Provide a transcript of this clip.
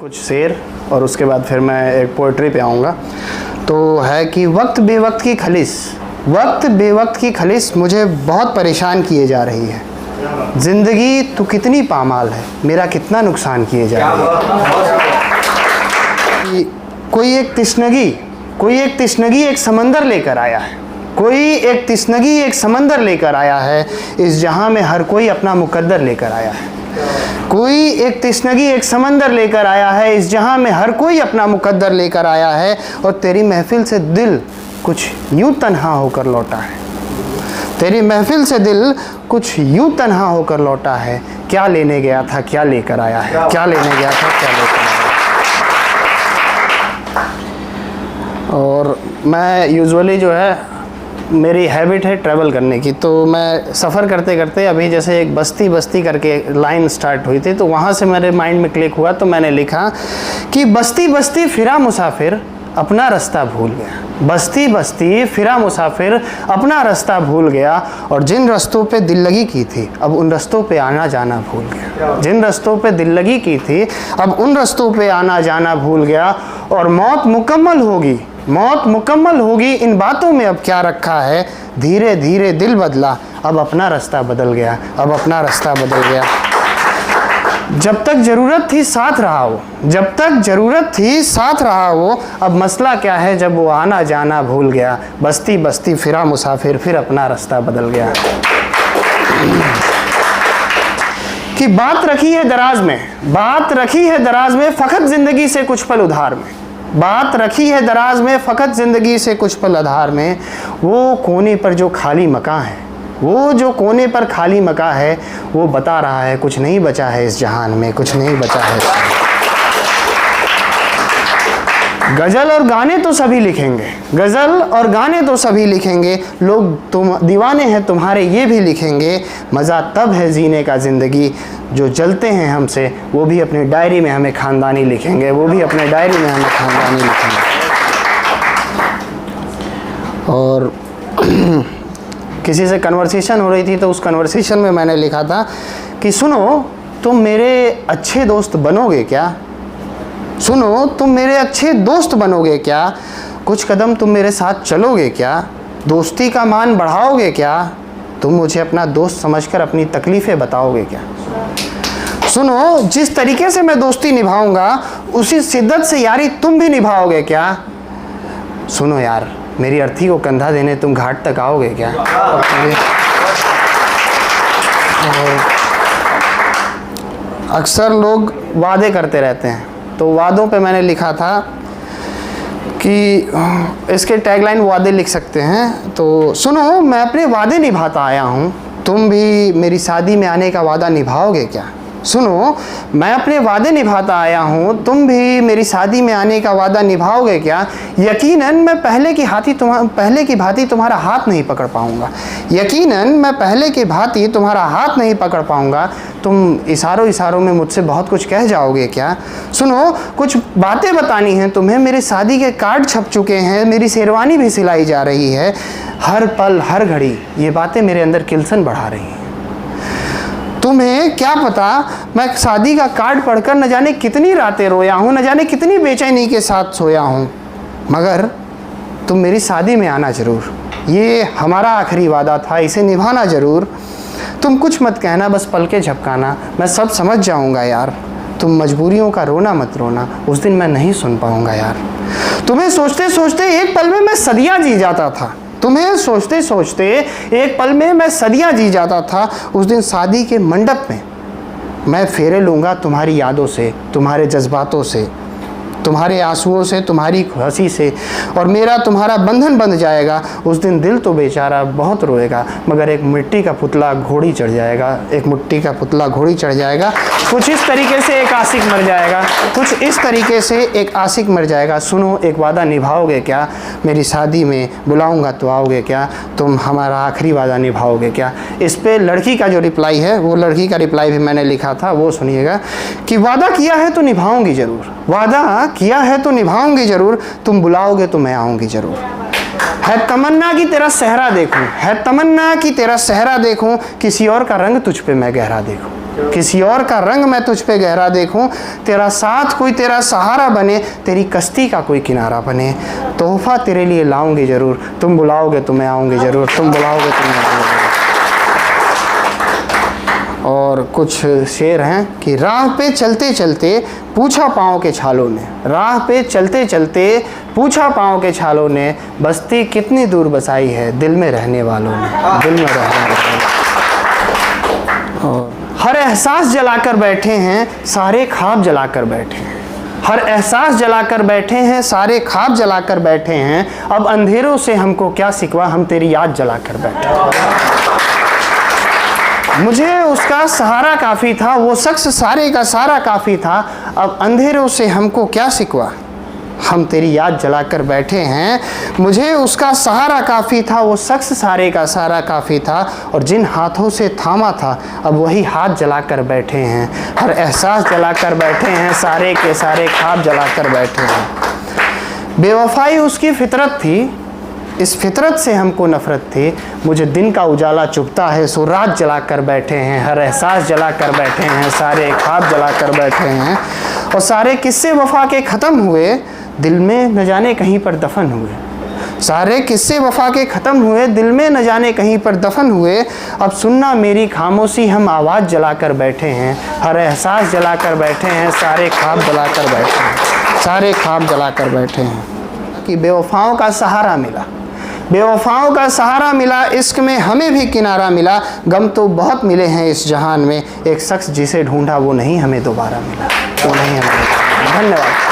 कुछ शेर और उसके बाद फिर मैं एक पोइट्री पे आऊँगा। तो है कि वक्त बेवक्त की खलिश, वक्त बेवक्त की खलिश मुझे बहुत परेशान किए जा रही है। ज़िंदगी तो कितनी पामाल है, मेरा कितना नुकसान किए जा रही है। कोई एक तिश्नगी एक समंदर लेकर आया है, कोई एक तिश्नगी एक समंदर लेकर आया है, इस जहां में हर कोई अपना मुकद्दर लेकर आया है। कोई एक तिश्नगी एक समंदर लेकर आया है, इस जहां में हर कोई अपना मुकद्दर लेकर आया है। और तेरी महफिल से दिल कुछ यूं तन्हा होकर लौटा है, तेरी महफिल से दिल कुछ यूं तन्हा होकर लौटा है। क्या लेने गया था क्या लेकर आया है, क्या लेने गया था क्या लेकर आया है। और मैं यूजुअली जो है, मेरी हैबिट है ट्रैवल करने की, तो मैं सफ़र करते करते अभी जैसे एक बस्ती करके लाइन स्टार्ट हुई थी, तो वहाँ से मेरे माइंड में क्लिक हुआ, तो मैंने लिखा कि बस्ती बस्ती फिरा मुसाफिर अपना रास्ता भूल गया। बस्ती बस्ती फिरा मुसाफिर अपना रास्ता भूल गया, और जिन रास्तों पे दिल लगी की थी अब उन रास्तों पे आना जाना भूल गया। जिन रास्तों पे दिल लगी की थी अब उन रास्तों पे आना जाना भूल गया। और मौत मुकम्मल होगी, मौत मुकम्मल होगी, इन बातों में अब क्या रखा है। धीरे धीरे दिल बदला, अब अपना रास्ता बदल गया, अब अपना रास्ता बदल गया। जब तक ज़रूरत थी साथ रहा वो, जब तक ज़रूरत थी साथ रहा वो, अब मसला क्या है जब वो आना जाना भूल गया। बस्ती बस्ती फिरा मुसाफिर फिर अपना रास्ता बदल गया। कि बात रखी है दराज में, बात रखी है दराज में फ़कत ज़िंदगी से कुछ पल उधार में। बात रखी है दराज में फ़कत ज़िंदगी से कुछ पल आधार में। वो कोने पर जो खाली मकान है, वो जो कोने पर खाली मकान है, वो बता रहा है कुछ नहीं बचा है इस जहान में, कुछ नहीं बचा है। गज़ल और गाने तो सभी लिखेंगे, गज़ल और गाने तो सभी लिखेंगे, लोग तुम दीवाने हैं तुम्हारे ये भी लिखेंगे। मज़ा तब है जीने का ज़िंदगी, जो जलते हैं हमसे वो भी अपनी डायरी में हमें ख़ानदानी लिखेंगे, वो भी अपने डायरी में हमें ख़ानदानी लिखेंगे। और किसी से कन्वर्सेशन हो रही थी, तो उस कन्वर्सेशन में मैंने लिखा था कि सुनो तुम मेरे अच्छे दोस्त बनोगे क्या, सुनो तुम मेरे अच्छे दोस्त बनोगे क्या, कुछ कदम तुम मेरे साथ चलोगे क्या, दोस्ती का मान बढ़ाओगे क्या, तुम मुझे अपना दोस्त समझकर अपनी तकलीफ़ें बताओगे क्या। सुनो जिस तरीके से मैं दोस्ती निभाऊंगा उसी शिद्दत से यारी तुम भी निभाओगे क्या। सुनो यार मेरी अर्थी को कंधा देने तुम घाट तक आओगे क्या। अक्सर लोग वादे करते रहते हैं, तो वादों पे मैंने लिखा था कि इसके टैगलाइन वादे लिख सकते हैं। तो सुनो मैं अपने वादे निभाता आया हूँ, तुम भी मेरी शादी में आने का वादा निभाओगे क्या। सुनो मैं अपने वादे निभाता आया हूँ, तुम भी मेरी शादी में आने का वादा निभाओगे क्या। यकीनन मैं पहले की भांति तुम्हारा हाथ नहीं पकड़ पाऊँगा, यकीनन मैं पहले की भांति तुम्हारा हाथ नहीं पकड़ पाऊँगा। तुम इशारों में मुझसे बहुत कुछ कह जाओगे क्या। सुनो कुछ बातें बतानी हैं तुम्हें, मेरे शादी के कार्ड छप चुके हैं, मेरी शेरवानी भी सिलाई जा रही है। हर पल हर घड़ी ये बातें मेरे अंदर किल्सन बढ़ा रही हैं। तुम्हें क्या पता मैं शादी का कार्ड पढ़कर न जाने कितनी रातें रोया हूँ, न जाने कितनी बेचैनी के साथ सोया हूँ, मगर तुम मेरी शादी में आना ज़रूर। ये हमारा आखिरी वादा था, इसे निभाना ज़रूर। तुम कुछ मत कहना, बस पल के झपकाना, मैं सब समझ जाऊँगा यार। तुम मजबूरियों का रोना मत रोना, उस दिन मैं नहीं सुन पाऊँगा यार। तुम्हें सोचते सोचते एक पल में मैं सदियाँ जी जाता था, तुम्हें सोचते सोचते एक पल में मैं सदियाँ जी जाता था। उस दिन शादी के मंडप में मैं फेरे लूँगा तुम्हारी यादों से, तुम्हारे जज्बातों से, तुम्हारे आंसुओं से, तुम्हारी हंसी से, और मेरा तुम्हारा बंधन बंध जाएगा। उस दिन दिल तो बेचारा बहुत रोएगा, मगर एक मिट्टी का पुतला घोड़ी चढ़ जाएगा, एक मिट्टी का पुतला घोड़ी चढ़ जाएगा। कुछ इस तरीके से एक आशिक मर जाएगा, कुछ इस तरीके से एक आशिक मर जाएगा। सुनो एक वादा निभाओगे क्या, मेरी शादी में बुलाऊंगा तो आओगे क्या, तुम हमारा आखिरी वादा निभाओगे क्या। इस पे लड़की का जो रिप्लाई है, वो लड़की का रिप्लाई भी मैंने लिखा था, वो सुनिएगा कि वादा किया है तो निभाऊंगी ज़रूर, वादा किया है तो निभाऊंगी ज़रूर, तुम बुलाओगे तो मैं आऊँगी ज़रूर। है तमन्ना की तेरा सहरा देखूं, है तमन्ना की तेरा सहरा देखूं, किसी और का रंग तुझ पे मैं गहरा देखूं। किसी और का रंग मैं तुझ पे गहरा देखूं, तेरा साथ कोई तेरा सहारा बने, तेरी कश्ती का कोई किनारा बने। तोहफा तेरे लिए लाऊंगी ज़रूर, तुम बुलाओगे तो मैं आऊँगी ज़रूर, तुम बुलाओगे तो मैं आऊँगी। और कुछ शेर हैं कि राह पे चलते चलते पूछा पाँव के छालों ने, राह पे चलते चलते पूछा पाँव के छालों ने, बस्ती कितनी दूर बसाई है दिल में रहने वालों ने, दिल में रहने वालों ने। और हर एहसास जलाकर बैठे हैं सारे ख्वाब जलाकर बैठे हैं, हर एहसास जलाकर बैठे हैं सारे ख्वाब जलाकर बैठे हैं, अब अंधेरों से हमको क्या सिकवा, हम तेरी याद जलाकर बैठे हैं। मुझे उसका सहारा काफ़ी था, वो शख्स सारे का सारा काफ़ी था, अब अंधेरों से हमको क्या सिकवा, हम तेरी याद जलाकर बैठे हैं। मुझे उसका सहारा काफ़ी था, वो शख्स सारे का सारा काफ़ी था, और जिन हाथों से थामा था अब वही हाथ जलाकर बैठे हैं, हर एहसास जलाकर बैठे हैं सारे के सारे ख्वाब जलाकर बैठे हैं। बेवफाई उसकी फितरत थी, इस फितरत से हमको नफ़रत थी, मुझे दिन का उजाला चुभता है सो रात जलाकर बैठे हैं, हर एहसास जलाकर बैठे हैं सारे ख्वाब जलाकर बैठे हैं। और सारे किस्से वफ़ा के ख़त्म हुए, दिल में न जाने कहीं पर दफन हुए, सारे किस्से वफ़ा के ख़त्म हुए, दिल में न जाने कहीं पर दफन हुए, अब सुनना मेरी खामोशी, हम आवाज़ जलाकर बैठे हैं, हर एहसास जलाकर बैठे हैं सारे ख्वाब जलाकर बैठे हैं, सारे ख्वाब जलाकर बैठे हैं। कि बेवफाओं का सहारा मिला, बेवफाओं का सहारा मिला, इश्क में हमें भी किनारा मिला, गम तो बहुत मिले हैं इस जहान में, एक शख्स जिसे ढूंढा वो नहीं हमें दोबारा मिला, वो नहीं हमें। धन्यवाद।